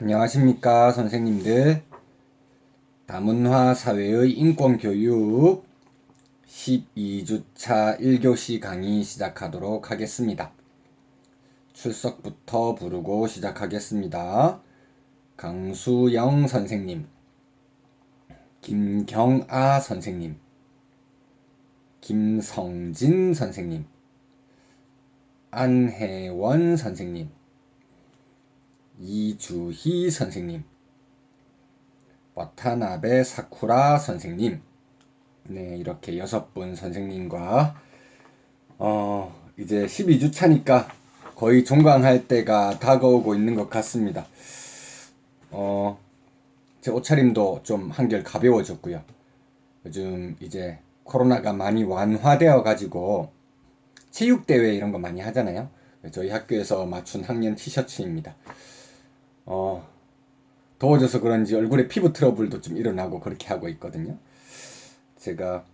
안녕하십니까, 선생님들. 다문화 사회의 인권교육 12주차 1교시 강의 시작하도록 하겠습니다. 출석부터 부르고 시작하겠습니다. 강수영 선생님, 김경아 선생님, 김성진 선생님, 안혜원 선생님, 이주희 선생님, 와타나베 사쿠라 선생님. 네, 이렇게 6분 선생님과 이제 12주 차니까 거의 종강할 때가 다가오고 있는 것 같습니다. 제 옷차림도 좀 한결 가벼워졌고요. 요즘 이제 코로나가 많이 완화되어 가지고 체육대회 이런 거 많이 하잖아요. 저희 학교에서 맞춘 학년 티셔츠입니다. 더워져서 그런지 얼굴에 피부 트러블도 좀 일어나고 그렇게 하고 있거든요. 제가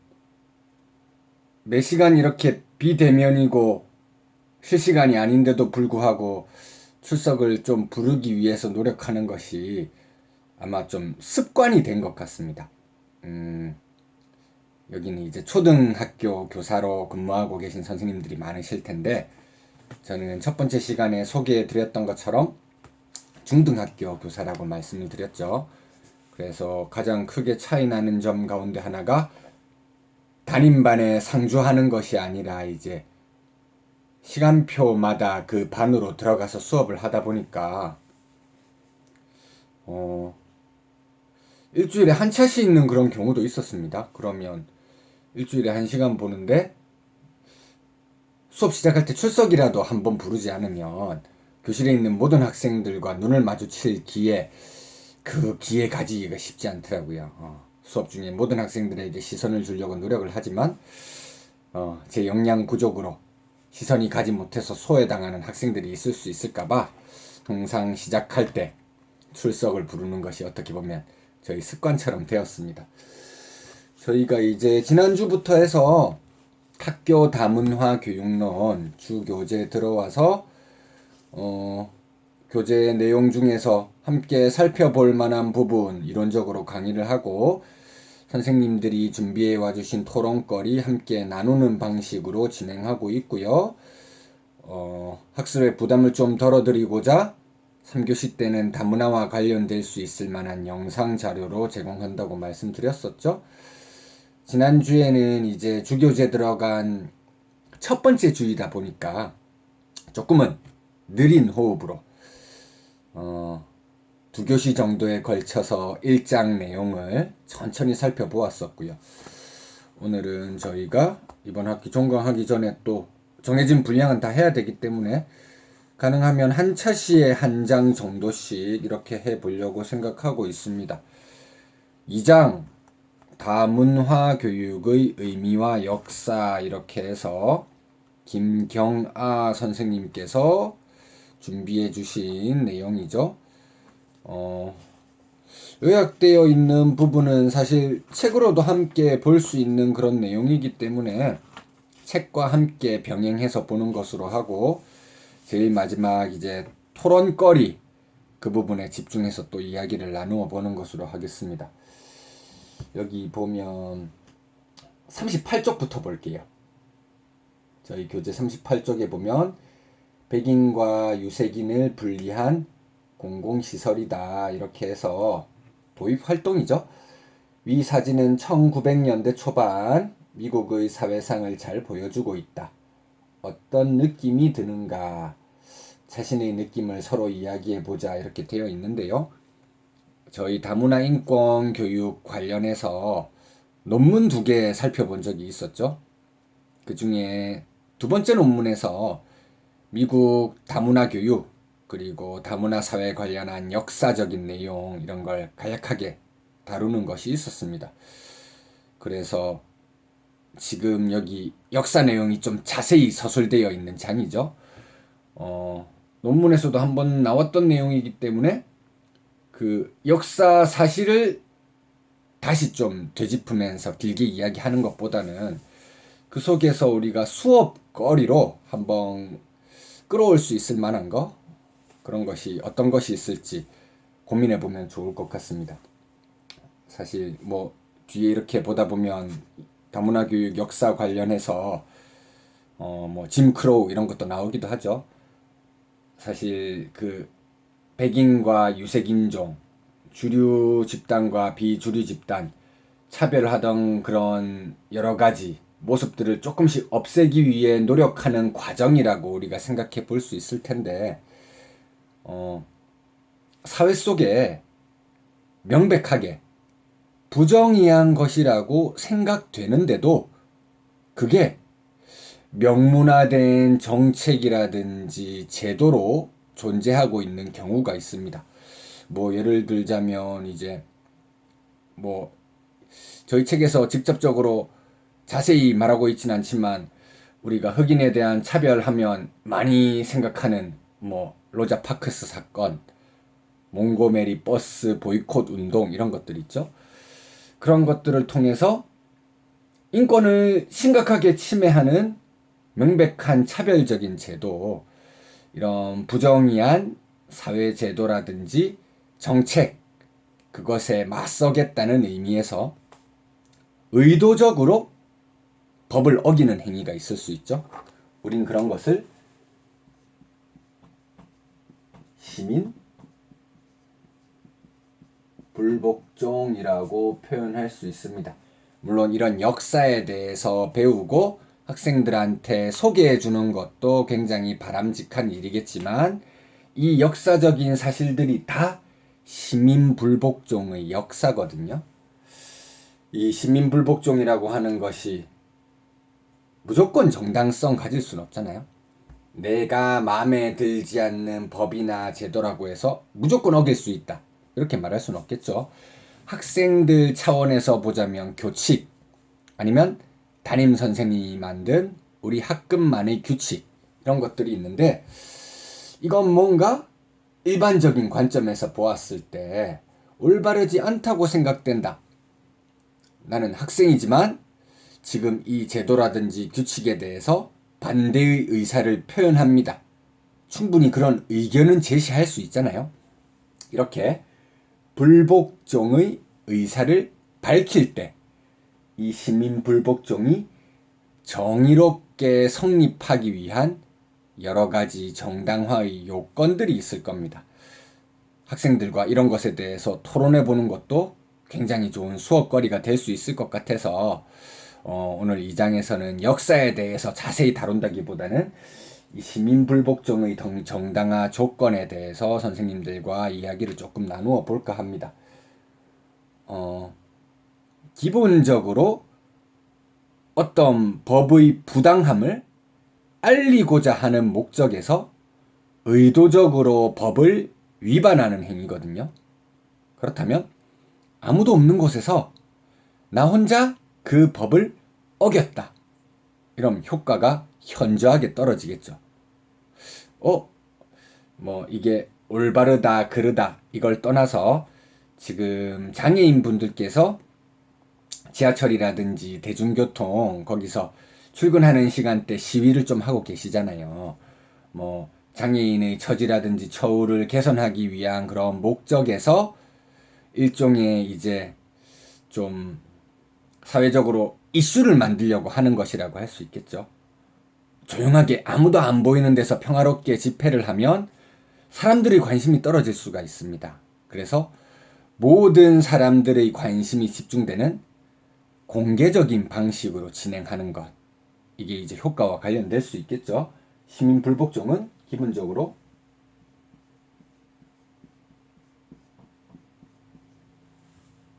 매 시간 이렇게 비대면이고 실시간이 아닌데도 불구하고 출석을 좀 부르기 위해서 노력하는 것이 아마 좀 습관이 된 것 같습니다. 여기는 이제 초등학교 교사로 근무하고 계신 선생님들이 많으실 텐데, 저는 첫 번째 시간에 소개해 드렸던 것처럼 중등학교 교사라고 말씀을 드렸죠. 그래서 가장 크게 차이 나는 점 가운데 하나가 단임반에 상주하는 것이 아니라 이제 시간표마다 그 반으로 들어가서 수업을 하다 보니까 일주일에 한 차씩 있는 그런 경우도 있었습니다. 그러면 일주일에 1시간 보는데 수업 시작할 때 출석이라도 한번 부르지 않으면 교실에 있는 모든 학생들과 눈을 마주칠 기회, 그 기회 가지기가 쉽지 않더라고요. 수업 중에 모든 학생들에게 시선을 주려고 노력을 하지만 제 역량 부족으로 시선이 가지 못해서 소외당하는 학생들이 있을 수 있을까봐 항상 시작할 때 출석을 부르는 것이 어떻게 보면 저희 습관처럼 되었습니다. 저희가 이제 지난주부터 해서 학교 다문화 교육론 주교재 들어와서 교재 내용 중에서 함께 살펴볼 만한 부분 이론적으로 강의를 하고 선생님들이 준비해 와주신 토론거리 함께 나누는 방식으로 진행하고 있고요. 학습의 부담을 좀 덜어드리고자 3교시 때는 다문화와 관련될 수 있을 만한 영상 자료로 제공한다고 말씀드렸었죠. 지난주에는 이제 주교재 들어간 첫 번째 주이다 보니까 조금은 느린 호흡으로 2교시 정도에 걸쳐서 1장 내용을 천천히 살펴보았었고요. 오늘은 저희가 이번 학기 종강하기 전에 또 정해진 분량은 다 해야 되기 때문에 가능하면 한 차시에 한 장 정도씩 이렇게 해보려고 생각하고 있습니다. 2장 다문화 교육의 의미와 역사 이렇게 해서 김경아 선생님께서 준비해 주신 내용이죠. 요약되어 있는 부분은 사실 책으로도 함께 볼 수 있는 그런 내용이기 때문에 책과 함께 병행해서 보는 것으로 하고, 제일 마지막 이제 토론거리 그 부분에 집중해서 또 이야기를 나누어 보는 것으로 하겠습니다. 여기 보면 38쪽부터 볼게요. 저희 교재 38쪽에 보면 백인과 유색인을 분리한 공공시설이다 이렇게 해서 도입활동이죠. 위 사진은 1900년대 초반 미국의 사회상을 잘 보여주고 있다. 어떤 느낌이 드는가? 자신의 느낌을 서로 이야기해보자 이렇게 되어 있는데요. 저희 다문화 인권 교육 관련해서 논문 2개 살펴본 적이 있었죠. 그 중에 두 번째 논문에서 미국 다문화 교육 그리고 다문화 사회 관련한 역사적인 내용 이런 걸 간략하게 다루는 것이 있었습니다. 그래서 지금 여기 역사 내용이 좀 자세히 서술되어 있는 장이죠. 논문에서도 한번 나왔던 내용이기 때문에 그 역사 사실을 다시 좀 되짚으면서 길게 이야기하는 것보다는 그 속에서 우리가 수업거리로 한번 끌어올 수 있을 만한 거, 그런 것이 어떤 것이 있을지 고민해 보면 좋을 것 같습니다. 사실 뭐 뒤에 이렇게 보다 보면 다문화 교육 역사 관련해서 뭐 짐 크로우 이런 것도 나오기도 하죠. 사실 그 백인과 유색인종, 주류 집단과 비주류 집단 차별하던 그런 여러 가지 모습들을 조금씩 없애기 위해 노력하는 과정이라고 우리가 생각해 볼 수 있을 텐데, 사회 속에 명백하게 부정의한 것이라고 생각되는데도 그게 명문화된 정책이라든지 제도로 존재하고 있는 경우가 있습니다. 뭐 예를 들자면 이제 뭐 저희 책에서 직접적으로 자세히 말하고 있진 않지만 우리가 흑인에 대한 차별하면 많이 생각하는 뭐 로자 파크스 사건, 몽고메리 버스 보이콧 운동 이런 것들 있죠. 그런 것들을 통해서 인권을 심각하게 침해하는 명백한 차별적인 제도, 이런 부정의한 사회제도라든지 정책, 그것에 맞서겠다는 의미에서 의도적으로 법을 어기는 행위가 있을 수 있죠. 우린 그런 것을 시민 불복종이라고 표현할 수 있습니다. 물론 이런 역사에 대해서 배우고 학생들한테 소개해 주는 것도 굉장히 바람직한 일이겠지만 이 역사적인 사실들이 다 시민불복종의 역사거든요. 이 시민불복종이라고 하는 것이 무조건 정당성 가질 수는 없잖아요. 내가 마음에 들지 않는 법이나 제도라고 해서 무조건 어길 수 있다, 이렇게 말할 수는 없겠죠. 학생들 차원에서 보자면 교칙, 아니면 담임 선생님이 만든 우리 학급만의 규칙, 이런 것들이 있는데 이건 뭔가 일반적인 관점에서 보았을 때 올바르지 않다고 생각된다. 나는 학생이지만 지금 이 제도라든지 규칙에 대해서 반대의 의사를 표현합니다. 충분히 그런 의견은 제시할 수 있잖아요. 이렇게 불복종의 의사를 밝힐 때 이 시민불복종이 정의롭게 성립하기 위한 여러 가지 정당화의 요건들이 있을 겁니다. 학생들과 이런 것에 대해서 토론해 보는 것도 굉장히 좋은 수업거리가 될 수 있을 것 같아서 오늘 이 장에서는 역사에 대해서 자세히 다룬다기보다는 이 시민불복종의 정당화 조건에 대해서 선생님들과 이야기를 조금 나누어 볼까 합니다. 기본적으로 어떤 법의 부당함을 알리고자 하는 목적에서 의도적으로 법을 위반하는 행위거든요. 그렇다면 아무도 없는 곳에서 나 혼자 그 법을 어겼다, 이러면 효과가 현저하게 떨어지겠죠. 뭐 이게 올바르다 그르다 이걸 떠나서 지금 장애인 분들께서 지하철이라든지 대중교통 거기서 출근하는 시간대 시위를 좀 하고 계시잖아요. 뭐 장애인의 처지라든지 처우를 개선하기 위한 그런 목적에서 일종의 이제 좀 사회적으로 이슈를 만들려고 하는 것이라고 할 수 있겠죠. 조용하게 아무도 안 보이는 데서 평화롭게 집회를 하면 사람들의 관심이 떨어질 수가 있습니다. 그래서 모든 사람들의 관심이 집중되는 공개적인 방식으로 진행하는 것, 이게 이제 효과와 관련될 수 있겠죠. 시민불복종은 기본적으로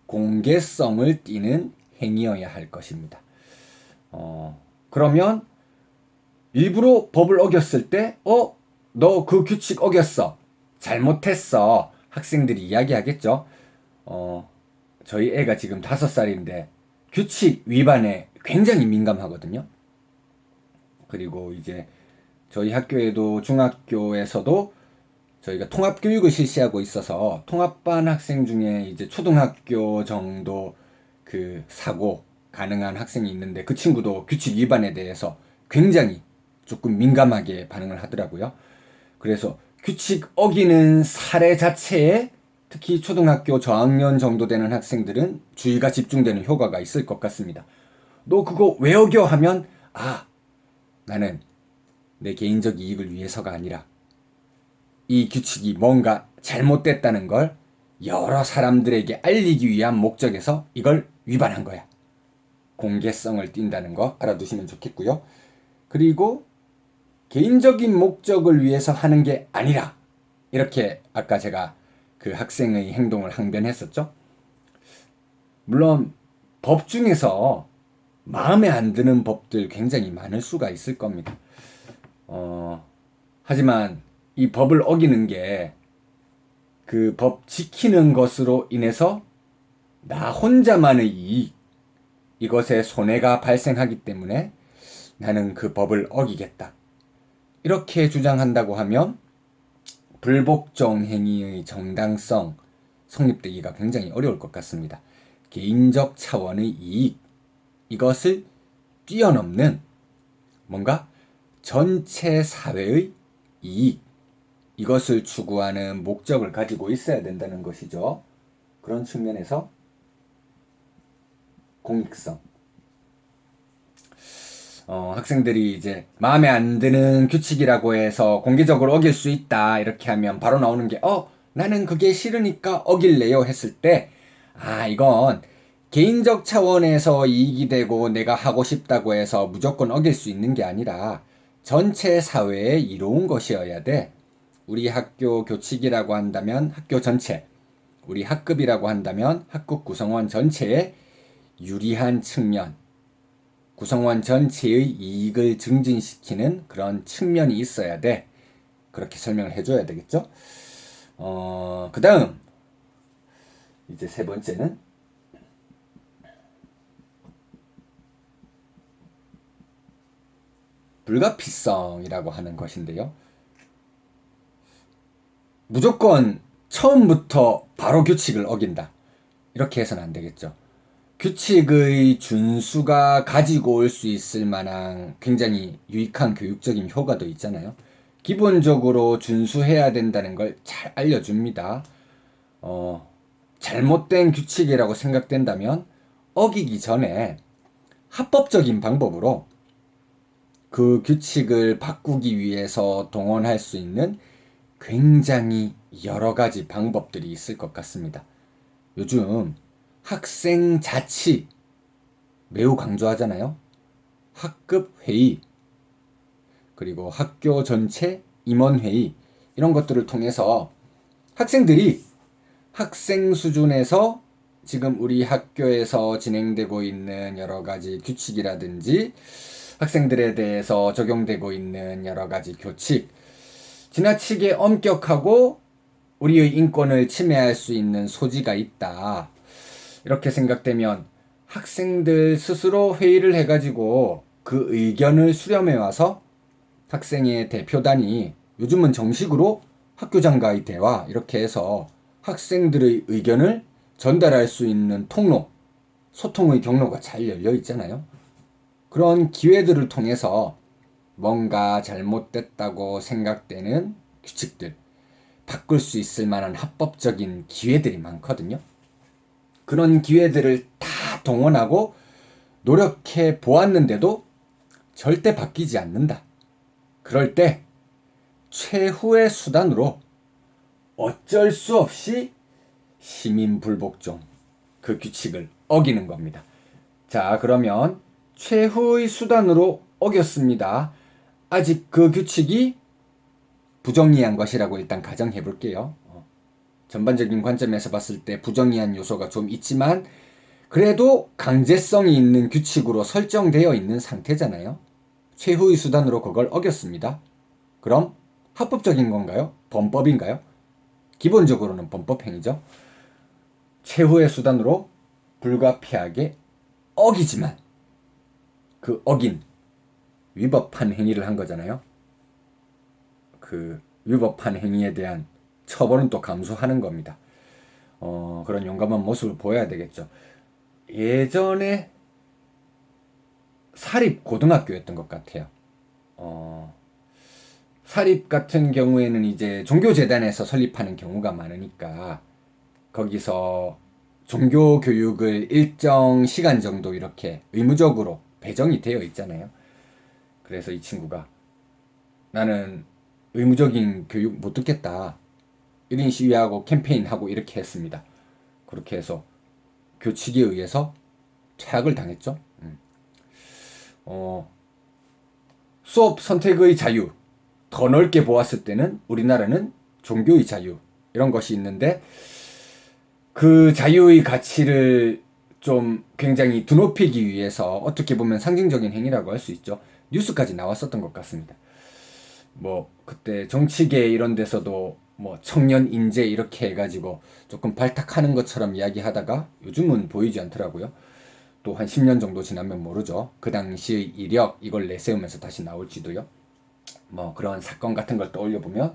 공개성을 띠는 행위여야 할 것입니다. 그러면 일부러 법을 어겼을 때 너 그 규칙 어겼어, 잘못했어, 학생들이 이야기하겠죠. 저희 애가 지금 5살인데 규칙 위반에 굉장히 민감하거든요. 그리고 이제 저희 학교에도 중학교에서도 저희가 통합교육을 실시하고 있어서 통합반 학생 중에 이제 초등학교 정도 그 사고 가능한 학생이 있는데 그 친구도 규칙 위반에 대해서 굉장히 조금 민감하게 반응을 하더라고요. 그래서 규칙 어기는 사례 자체에 특히 초등학교 저학년 정도 되는 학생들은 주의가 집중되는 효과가 있을 것 같습니다. 너 그거 왜 어겨 하면 나는 내 개인적 이익을 위해서가 아니라 이 규칙이 뭔가 잘못됐다는 걸 여러 사람들에게 알리기 위한 목적에서 이걸 위반한 거야. 공개성을 띈다는 거 알아두시면 좋겠고요. 그리고 개인적인 목적을 위해서 하는 게 아니라 이렇게 아까 제가 그 학생의 행동을 항변했었죠. 물론 법 중에서 마음에 안 드는 법들 굉장히 많을 수가 있을 겁니다. 하지만 이 법을 어기는 게 그 법 지키는 것으로 인해서 나 혼자만의 이익, 이것에 손해가 발생하기 때문에 나는 그 법을 어기겠다. 이렇게 주장한다고 하면 불복종 행위의 정당성 성립되기가 굉장히 어려울 것 같습니다. 개인적 차원의 이익, 이것을 뛰어넘는 뭔가 전체 사회의 이익, 이것을 추구하는 목적을 가지고 있어야 된다는 것이죠. 그런 측면에서 공익성. 학생들이 이제 마음에 안 드는 규칙이라고 해서 공개적으로 어길 수 있다 이렇게 하면 바로 나오는 게 나는 그게 싫으니까 어길래요 했을 때 이건 개인적 차원에서 이익이 되고 내가 하고 싶다고 해서 무조건 어길 수 있는 게 아니라 전체 사회에 이로운 것이어야 돼. 우리 학교 교칙이라고 한다면 학교 전체, 우리 학급이라고 한다면 학급 구성원 전체에 유리한 측면, 구성원 전체의 이익을 증진시키는 그런 측면이 있어야 돼. 그렇게 설명을 해줘야 되겠죠? 그 다음 이제 세 번째는 불가피성이라고 하는 것인데요. 무조건 처음부터 바로 규칙을 어긴다. 이렇게 해서는 안 되겠죠. 규칙의 준수가 가지고 올 수 있을 만한 굉장히 유익한 교육적인 효과도 있잖아요. 기본적으로 준수해야 된다는 걸 잘 알려줍니다. 잘못된 규칙이라고 생각된다면 어기기 전에 합법적인 방법으로 그 규칙을 바꾸기 위해서 동원할 수 있는 굉장히 여러 가지 방법들이 있을 것 같습니다. 요즘 학생 자치 매우 강조하잖아요. 학급 회의, 그리고 학교 전체 임원 회의, 이런 것들을 통해서 학생들이 학생 수준에서 지금 우리 학교에서 진행되고 있는 여러 가지 규칙이라든지 학생들에 대해서 적용되고 있는 여러 가지 교칙, 지나치게 엄격하고 우리의 인권을 침해할 수 있는 소지가 있다. 이렇게 생각되면 학생들 스스로 회의를 해가지고 그 의견을 수렴해 와서 학생의 대표단이 요즘은 정식으로 학교장과의 대화 이렇게 해서 학생들의 의견을 전달할 수 있는 통로, 소통의 경로가 잘 열려 있잖아요. 그런 기회들을 통해서 뭔가 잘못됐다고 생각되는 규칙들, 바꿀 수 있을 만한 합법적인 기회들이 많거든요. 그런 기회들을 다 동원하고 노력해 보았는데도 절대 바뀌지 않는다. 그럴 때 최후의 수단으로 어쩔 수 없이 시민 불복종, 그 규칙을 어기는 겁니다. 자, 그러면 최후의 수단으로 어겼습니다. 아직 그 규칙이 부정의한 것이라고 일단 가정해 볼게요. 전반적인 관점에서 봤을 때 부정의한 요소가 좀 있지만 그래도 강제성이 있는 규칙으로 설정되어 있는 상태잖아요. 최후의 수단으로 그걸 어겼습니다. 그럼 합법적인 건가요? 범법인가요? 기본적으로는 범법행위죠. 최후의 수단으로 불가피하게 어기지만 그 어긴 위법한 행위를 한 거잖아요. 그 위법한 행위에 대한 처벌은 또 감수하는 겁니다. 그런 용감한 모습을 보여야 되겠죠. 예전에 사립 고등학교였던 것 같아요. 사립 같은 경우에는 이제 종교재단에서 설립하는 경우가 많으니까 거기서 종교 교육을 일정 시간 정도 이렇게 의무적으로 배정이 되어 있잖아요. 그래서 이 친구가 나는 의무적인 교육 못 듣겠다. 1인 시위하고 캠페인하고 이렇게 했습니다. 그렇게 해서 교칙에 의해서 퇴학을 당했죠. 수업 선택의 자유, 더 넓게 보았을 때는 우리나라는 종교의 자유 이런 것이 있는데 그 자유의 가치를 좀 굉장히 드높이기 위해서 어떻게 보면 상징적인 행위라고 할 수 있죠. 뉴스까지 나왔었던 것 같습니다. 뭐 그때 정치계 이런 데서도 뭐 청년 인재 이렇게 해가지고 조금 발탁하는 것처럼 이야기하다가 요즘은 보이지 않더라고요. 또 한 10년 정도 지나면 모르죠. 그 당시의 이력 이걸 내세우면서 다시 나올지도요. 뭐 그런 사건 같은 걸 떠올려 보면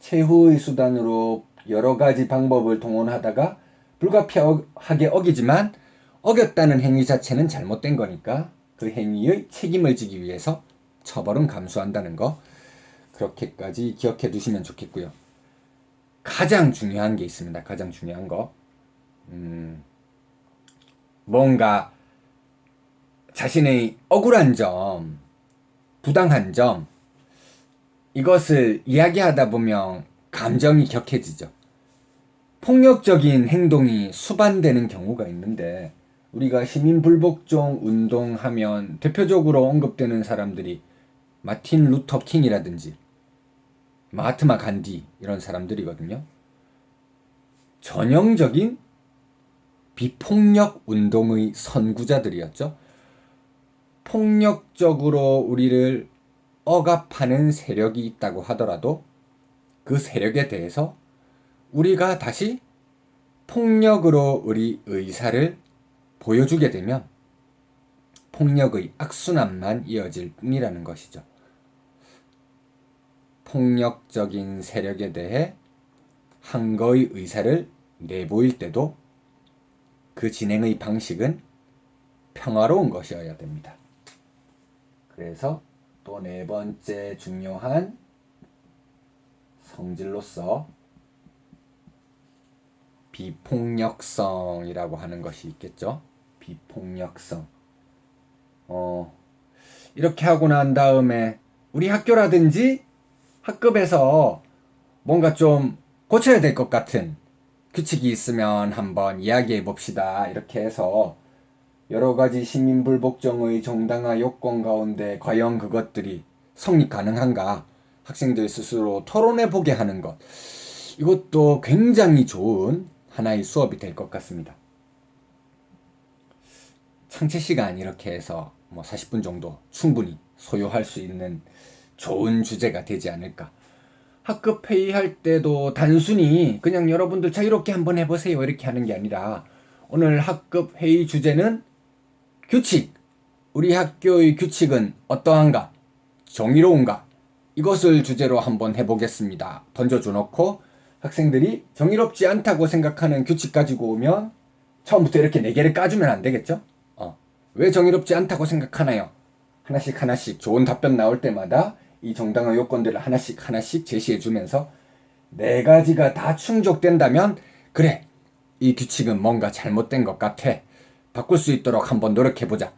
최후의 수단으로 여러 가지 방법을 동원하다가 불가피하게 어기지만 어겼다는 행위 자체는 잘못된 거니까 그 행위의 책임을 지기 위해서 처벌은 감수한다는 거 그렇게까지 기억해 두시면 좋겠고요. 가장 중요한 게 있습니다. 가장 중요한 거 뭔가 자신의 억울한 점, 부당한 점 이것을 이야기하다 보면 감정이 격해지죠. 폭력적인 행동이 수반되는 경우가 있는데 우리가 시민불복종 운동하면 대표적으로 언급되는 사람들이 마틴 루터 킹이라든지 마하트마 간디 이런 사람들이거든요. 전형적인 비폭력 운동의 선구자들이었죠. 폭력적으로 우리를 억압하는 세력이 있다고 하더라도 그 세력에 대해서 우리가 다시 폭력으로 우리 의사를 보여주게 되면 폭력의 악순환만 이어질 뿐이라는 것이죠. 폭력적인 세력에 대해 항거의 의사를 내보일 때도 그 진행의 방식은 평화로운 것이어야 됩니다. 그래서 또 네 번째 중요한 성질로서 비폭력성이라고 하는 것이 있겠죠. 비폭력성. 이렇게 하고 난 다음에 우리 학교라든지 학급에서 뭔가 좀 고쳐야 될 것 같은 규칙이 있으면 한번 이야기해 봅시다. 이렇게 해서 여러 가지 시민불복종의 정당화 요건 가운데 과연 그것들이 성립 가능한가 학생들 스스로 토론해 보게 하는 것 이것도 굉장히 좋은 하나의 수업이 될 것 같습니다. 창체 시간 이렇게 해서 뭐 40분 정도 충분히 소요할 수 있는 좋은 주제가 되지 않을까. 학급 회의할 때도 단순히 그냥 여러분들 자유롭게 한번 해보세요 이렇게 하는 게 아니라 오늘 학급 회의 주제는 규칙, 우리 학교의 규칙은 어떠한가, 정의로운가 이것을 주제로 한번 해보겠습니다. 던져줘 놓고 학생들이 정의롭지 않다고 생각하는 규칙 가지고 오면 처음부터 이렇게 4개를 까주면 안 되겠죠? 왜 정의롭지 않다고 생각하나요? 하나씩 하나씩 좋은 답변 나올 때마다 이 정당한 요건들을 하나씩 하나씩 제시해 주면서 4가지가 다 충족된다면 그래 이 규칙은 뭔가 잘못된 것 같아 바꿀 수 있도록 한번 노력해보자.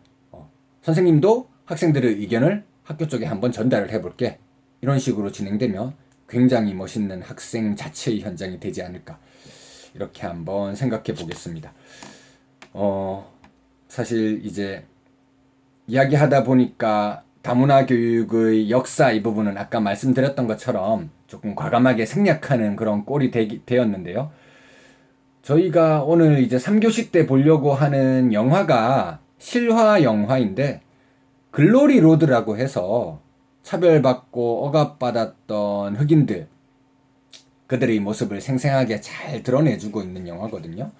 선생님도 학생들의 의견을 학교 쪽에 한번 전달을 해볼게. 이런 식으로 진행되면 굉장히 멋있는 학생 자체의 현장이 되지 않을까 이렇게 한번 생각해 보겠습니다. 사실 이제 이야기하다 보니까 다문화 교육의 역사 이 부분은 아까 말씀드렸던 것처럼 조금 과감하게 생략하는 그런 꼴이 되었는데요. 저희가 오늘 이제 3교시 때 보려고 하는 영화가 실화 영화인데 글로리 로드라고 해서 차별받고 억압받았던 흑인들 그들의 모습을 생생하게 잘 드러내주고 있는 영화거든요.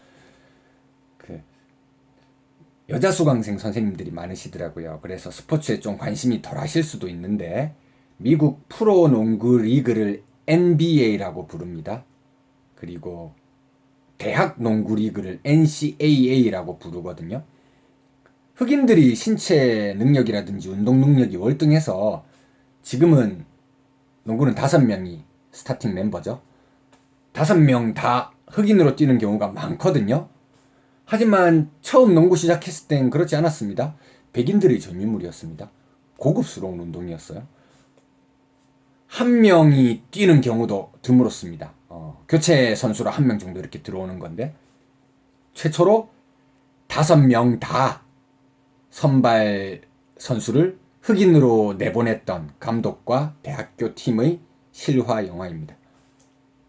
여자 수강생 선생님들이 많으시더라고요. 그래서 스포츠에 좀 관심이 덜 하실 수도 있는데 미국 프로농구 리그를 NBA라고 부릅니다. 그리고 대학 농구 리그를 NCAA라고 부르거든요. 흑인들이 신체 능력이라든지 운동 능력이 월등해서 지금은 농구는 5명이 스타팅 멤버죠. 5명 다 흑인으로 뛰는 경우가 많거든요. 하지만 처음 농구 시작했을 땐 그렇지 않았습니다. 백인들이 전유물이었습니다. 고급스러운 운동이었어요. 한 명이 뛰는 경우도 드물었습니다. 교체 선수로 한 명 정도 이렇게 들어오는 건데 최초로 5명 다 선발 선수를 흑인으로 내보냈던 감독과 대학교 팀의 실화 영화입니다.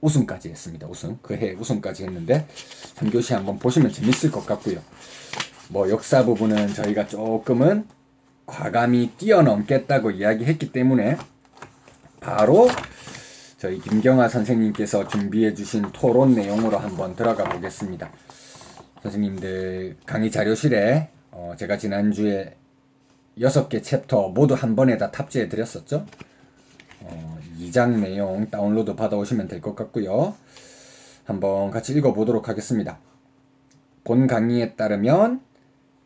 우승까지 했습니다. 그 해 우승까지 했는데 3교시 한번 보시면 재밌을 것 같고요. 뭐 역사 부분은 저희가 조금은 과감히 뛰어넘겠다고 이야기했기 때문에 바로 저희 김경아 선생님께서 준비해 주신 토론 내용으로 한번 들어가 보겠습니다. 선생님들 강의 자료실에 제가 지난주에 6개 챕터 모두 한 번에 다 탑재해 드렸었죠. 2장 내용 다운로드 받아오시면 될 것 같고요. 한번 같이 읽어보도록 하겠습니다. 본 강의에 따르면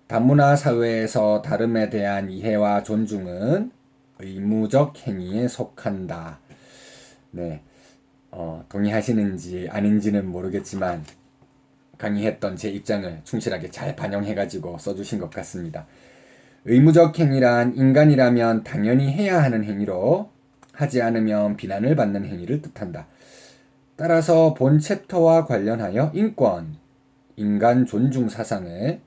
다문화 사회에서 다름에 대한 이해와 존중은 의무적 행위에 속한다. 네, 동의하시는지 아닌지는 모르겠지만 강의했던 제 입장을 충실하게 잘 반영해가지고 써주신 것 같습니다. 의무적 행위란 인간이라면 당연히 해야 하는 행위로 하지 않으면 비난을 받는 행위를 뜻한다. 따라서 본 챕터와 관련하여 인권, 인간 존중 사상을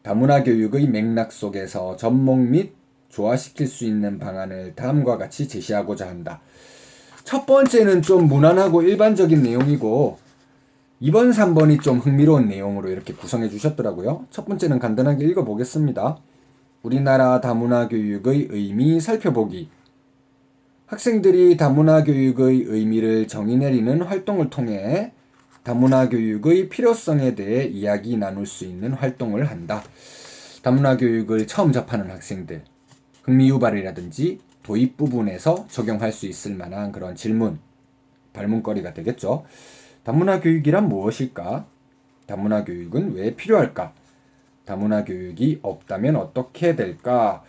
다문화 교육의 맥락 속에서 접목 및 조화시킬 수 있는 방안을 다음과 같이 제시하고자 한다. 첫 번째는 좀 무난하고 일반적인 내용이고 2번, 3번이 좀 흥미로운 내용으로 이렇게 구성해 주셨더라고요. 첫 번째는 간단하게 읽어보겠습니다. 우리나라 다문화 교육의 의미 살펴보기. 학생들이 다문화 교육의 의미를 정의 내리는 활동을 통해 다문화 교육의 필요성에 대해 이야기 나눌 수 있는 활동을 한다. 다문화 교육을 처음 접하는 학생들, 흥미 유발이라든지 도입 부분에서 적용할 수 있을 만한 그런 질문, 발문거리가 되겠죠. 다문화 교육이란 무엇일까? 다문화 교육은 왜 필요할까? 다문화 교육이 없다면 어떻게 될까?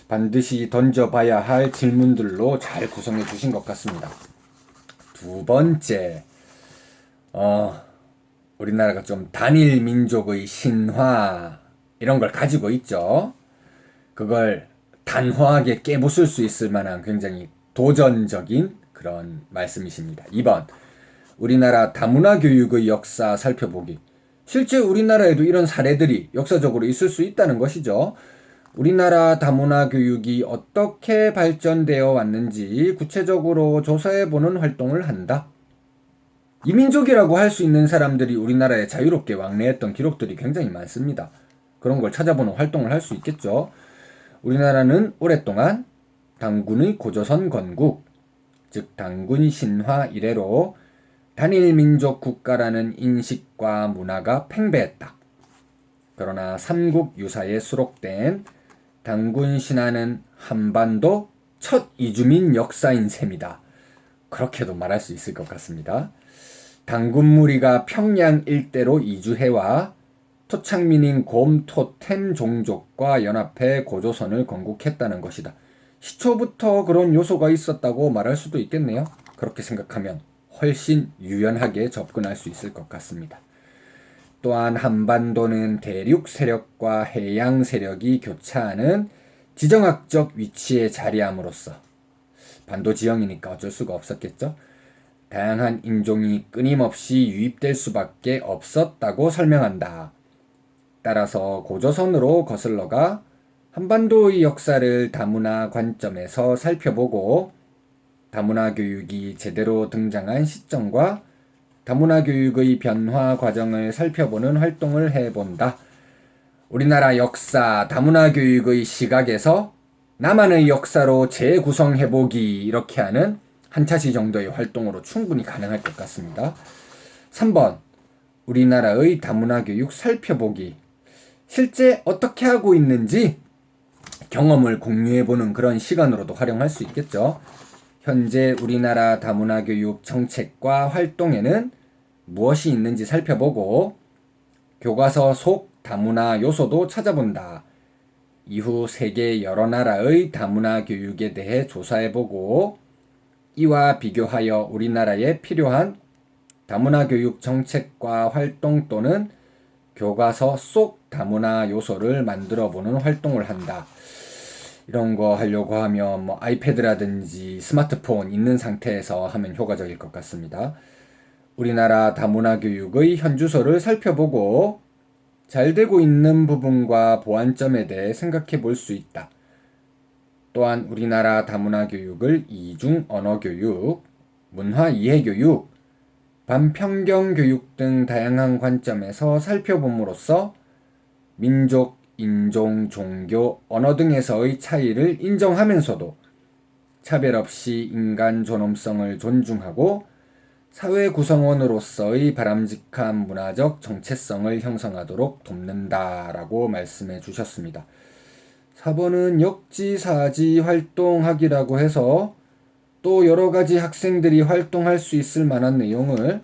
반드시 던져봐야 할 질문들로 잘 구성해 주신 것 같습니다. 두 번째, 우리나라가 좀 단일 민족의 신화 이런 걸 가지고 있죠. 그걸 단호하게 깨부술 수 있을 만한 굉장히 도전적인 그런 말씀이십니다. 2번, 우리나라 다문화 교육의 역사 살펴보기. 실제 우리나라에도 이런 사례들이 역사적으로 있을 수 있다는 것이죠. 우리나라 다문화 교육이 어떻게 발전되어 왔는지 구체적으로 조사해보는 활동을 한다. 이민족이라고 할 수 있는 사람들이 우리나라에 자유롭게 왕래했던 기록들이 굉장히 많습니다. 그런 걸 찾아보는 활동을 할 수 있겠죠. 우리나라는 오랫동안 단군의 고조선 건국, 즉 단군 신화 이래로 단일 민족 국가라는 인식과 문화가 팽배했다. 그러나 삼국 유사에 수록된 단군 신화는 한반도 첫 이주민 역사인 셈이다. 그렇게도 말할 수 있을 것 같습니다. 단군 무리가 평양 일대로 이주해와 토착민인 곰, 토, 템 종족과 연합해 고조선을 건국했다는 것이다. 시초부터 그런 요소가 있었다고 말할 수도 있겠네요. 그렇게 생각하면 훨씬 유연하게 접근할 수 있을 것 같습니다. 또한 한반도는 대륙 세력과 해양 세력이 교차하는 지정학적 위치에 자리함으로써 반도 지형이니까 어쩔 수가 없었겠죠. 다양한 인종이 끊임없이 유입될 수밖에 없었다고 설명한다. 따라서 고조선으로 거슬러가 한반도의 역사를 다문화 관점에서 살펴보고 다문화 교육이 제대로 등장한 시점과 다문화 교육의 변화 과정을 살펴보는 활동을 해본다. 우리나라 역사, 다문화 교육의 시각에서 남한의 역사로 재구성해보기 이렇게 하는 한 차시 정도의 활동으로 충분히 가능할 것 같습니다. 3번, 우리나라의 다문화 교육 살펴보기. 실제 어떻게 하고 있는지 경험을 공유해보는 그런 시간으로도 활용할 수 있겠죠. 현재 우리나라 다문화 교육 정책과 활동에는 무엇이 있는지 살펴보고 교과서 속 다문화 요소도 찾아본다. 이후 세계 여러 나라의 다문화 교육에 대해 조사해보고 이와 비교하여 우리나라에 필요한 다문화 교육 정책과 활동 또는 교과서 속 다문화 요소를 만들어 보는 활동을 한다. 이런 거 하려고 하면 뭐 아이패드라든지 스마트폰 있는 상태에서 하면 효과적일 것 같습니다. 우리나라 다문화 교육의 현주소를 살펴보고 잘 되고 있는 부분과 보완점에 대해 생각해 볼 수 있다. 또한 우리나라 다문화 교육을 이중 언어 교육, 문화 이해 교육, 반편경 교육 등 다양한 관점에서 살펴봄으로써 민족, 인종, 종교, 언어 등에서의 차이를 인정하면서도 차별 없이 인간 존엄성을 존중하고 사회 구성원으로서의 바람직한 문화적 정체성을 형성하도록 돕는다라고 말씀해 주셨습니다. 4번은 역지사지 활동하기라고 해서 또 여러가지 학생들이 활동할 수 있을 만한 내용을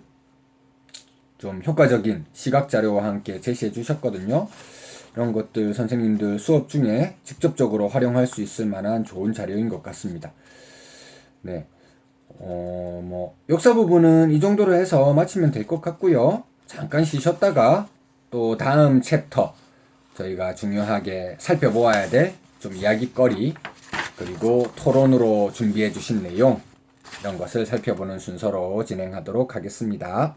좀 효과적인 시각자료와 함께 제시해 주셨거든요. 이런 것들 선생님들 수업 중에 직접적으로 활용할 수 있을 만한 좋은 자료인 것 같습니다. 네. 역사 부분은 이 정도로 해서 마치면 될 것 같고요. 잠깐 쉬셨다가 또 다음 챕터 저희가 중요하게 살펴보아야 될 좀 이야기거리 그리고 토론으로 준비해 주신 내용 이런 것을 살펴보는 순서로 진행하도록 하겠습니다.